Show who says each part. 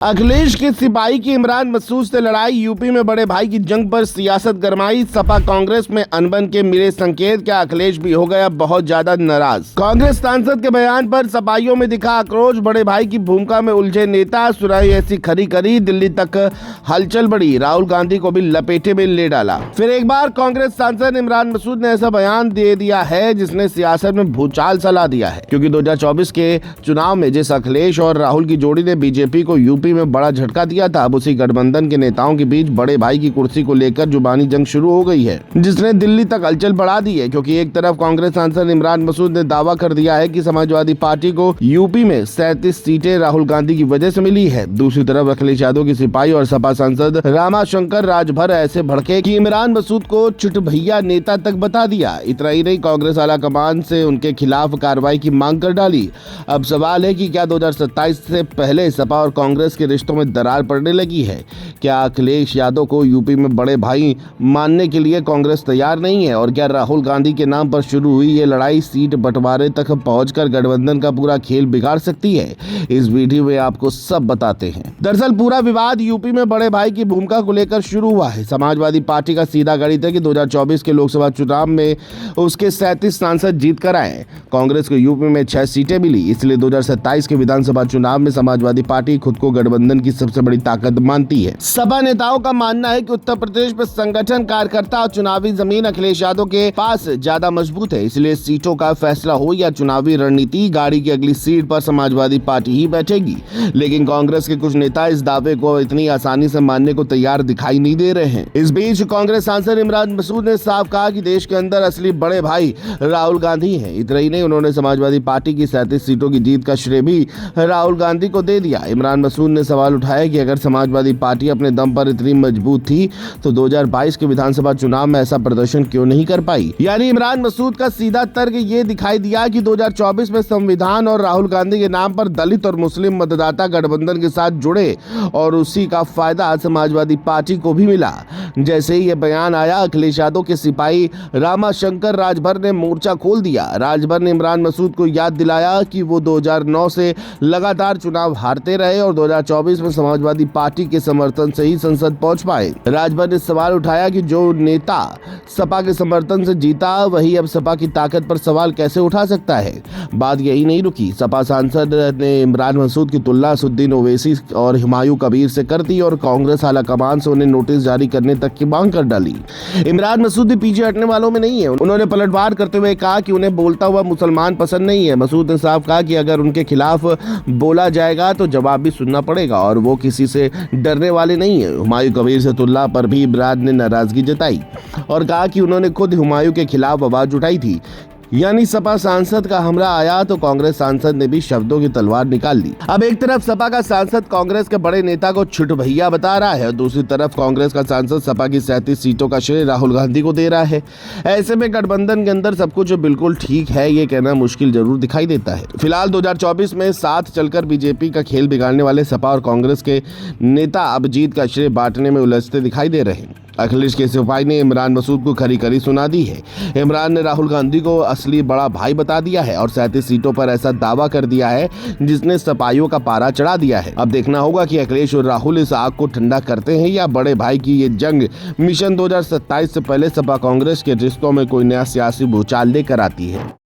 Speaker 1: अखिलेश के सिपाही की इमरान मसूद से लड़ाई, यूपी में बड़े भाई की जंग पर सियासत गरमाई, सपा कांग्रेस में अनबन के मिले संकेत, क्या अखिलेश भी हो गया बहुत ज्यादा नाराज। कांग्रेस सांसद के बयान पर सपाइयों में दिखा आक्रोश, बड़े भाई की भूमिका में उलझे नेता, सुनाई ऐसी खरी करी, दिल्ली तक हलचल बढ़ी, राहुल गांधी को भी लपेटे में ले डाला। फिर एक बार कांग्रेस सांसद इमरान मसूद ने ऐसा बयान दे दिया है जिसने सियासत में भूचाल सा दिया है, क्योंकि 2024 के चुनाव में जिस अखिलेश और राहुल की जोड़ी ने बीजेपी को यूपी में बड़ा झटका दिया था, अब उसी गठबंधन के नेताओं के बीच बड़े भाई की कुर्सी को लेकर जुबानी जंग शुरू हो गई है, जिसने दिल्ली तक हलचल बढ़ा दी है। क्योंकि एक तरफ कांग्रेस सांसद इमरान मसूद ने दावा कर दिया है कि समाजवादी पार्टी को यूपी में 37 सीटें राहुल गांधी की वजह से मिली है। दूसरी तरफ अखिलेश यादव की सिपाही और सपा सांसद रामाशंकर राजभर ऐसे भड़के कि इमरान मसूद को चुटभैया नेता तक बता दिया। इतना ही नहीं, कांग्रेस आला कमान से उनके खिलाफ कार्रवाई की मांग कर डाली। अब सवाल है कि क्या 2027 से पहले सपा और कांग्रेस के रिश्तों में दरार पड़ने लगी है? क्या अखिलेश यादव को यूपी में बड़े भाई मानने के लिए कांग्रेस तैयार नहीं है? और क्या राहुल गांधी के नाम पर शुरू हुई ये लड़ाई सीट बंटवारे तक पहुंचकर गठबंधन का पूरा खेल बिगाड़ सकती है? इस वीडियो में आपको सब बताते हैं। दरअसल पूरा विवाद यूपी में बड़े भाई की भूमिका को लेकर शुरू हुआ है। समाजवादी पार्टी का सीधा गणित है कि 2024 के लोकसभा चुनाव में उसके 37 सांसद जीत कर आए। कांग्रेस को यूपी में 6 सीटें मिली, इसलिए 2027 के विधानसभा चुनाव में समाजवादी पार्टी खुद को गठबंधन की सबसे बड़ी ताकत मानती है। सपा नेताओं का मानना है कि उत्तर प्रदेश में संगठन, कार्यकर्ता और चुनावी जमीन अखिलेश यादव के पास ज्यादा मजबूत है, इसलिए सीटों का फैसला हो या चुनावी रणनीति, गाड़ी की अगली सीट पर समाजवादी पार्टी ही बैठेगी। लेकिन कांग्रेस के कुछ नेता इस दावे को इतनी आसानी से मानने को तैयार दिखाई नहीं दे रहे हैं। इस बीच कांग्रेस सांसद इमरान मसूद ने साफ कहा कि देश के अंदर असली बड़े भाई राहुल गांधी हैं। इतना ही नहीं, उन्होंने समाजवादी पार्टी की 37 सीटों की जीत का श्रेय भी राहुल गांधी को दे दिया। इमरान मसूद ने सवाल उठाया कि अगर समाजवादी पार्टी अपने दम पर इतनी मजबूत थी तो 2022 के विधानसभा चुनाव में ऐसा प्रदर्शन क्यों नहीं कर पाई? यानी इमरान मसूद का सीधा तर्क ये दिखाई दिया कि 2024 में संविधान और राहुल गांधी के नाम पर दलित और मुस्लिम मतदाता गठबंधन के साथ जुड़े और उसी का फायदा समाजवादी पार्टी को भी मिला। जैसे ही ये बयान आया, अखिलेश यादव के सिपाही रामाशंकर राजभर ने मोर्चा खोल दिया। राजभर ने इमरान मसूद को याद दिलाया कि वो 2009 से लगातार चुनाव हारते रहे और 2024 में समाजवादी पार्टी के समर्थन से ही संसद पहुंच पाए। राजभर ने सवाल उठाया कि जो नेता सपा के समर्थन से जीता वही अब सपा की ताकत पर सवाल कैसे उठा सकता है? बात यही नहीं रुकी। सपा सांसद ने इमरान मसूद की तुलना असदुद्दीन ओवैसी और हुमायूं कबीर से कर दी और कांग्रेस आला कमान से उन्हें नोटिस जारी करने तक की मांग कर डाली। इमरान मसूद भी पीछे हटने वालों में नहीं है। उन्होंने पलटवार करते हुए कहा कि उन्हें बोलता हुआ मुसलमान पसंद नहीं है। मसूद ने साफ कहा कि अगर उनके खिलाफ बोला जाएगा तो जवाब भी सुनना पड़ेगा और वो किसी से डरने वाले नहीं है। हुमायूं कबीर से तुलना पर भी इमरान ने नाराजगी जताई और कहा कि उन्होंने खुद हुमायूं के खिलाफ आवाज उठाई थी। यानी सपा सांसद का हमला आया तो कांग्रेस सांसद ने भी शब्दों की तलवार निकाल ली। अब एक तरफ सपा का सांसद कांग्रेस के बड़े नेता को छुटभैया बता रहा है और दूसरी तरफ कांग्रेस का सांसद सपा की 37 सीटों का श्रेय राहुल गांधी को दे रहा है। ऐसे में गठबंधन के अंदर सब कुछ बिल्कुल ठीक है ये कहना मुश्किल जरूर दिखाई देता है। फिलहाल 2024 में साथ चलकर बीजेपी का खेल बिगाड़ने वाले सपा और कांग्रेस के नेता अब जीत का श्रेय बांटने में उलझते दिखाई दे रहे हैं। अखिलेश के सिपाही ने इमरान मसूद को खरी खरी सुना दी है। इमरान ने राहुल गांधी को असली बड़ा भाई बता दिया है और 37 सीटों पर ऐसा दावा कर दिया है जिसने सपाइयों का पारा चढ़ा दिया है। अब देखना होगा कि अखिलेश और राहुल इस आग को ठंडा करते हैं या बड़े भाई की ये जंग मिशन 2027 से पहले सपा कांग्रेस के रिश्तों में कोई नया सियासी भूचाल लेकर आती है।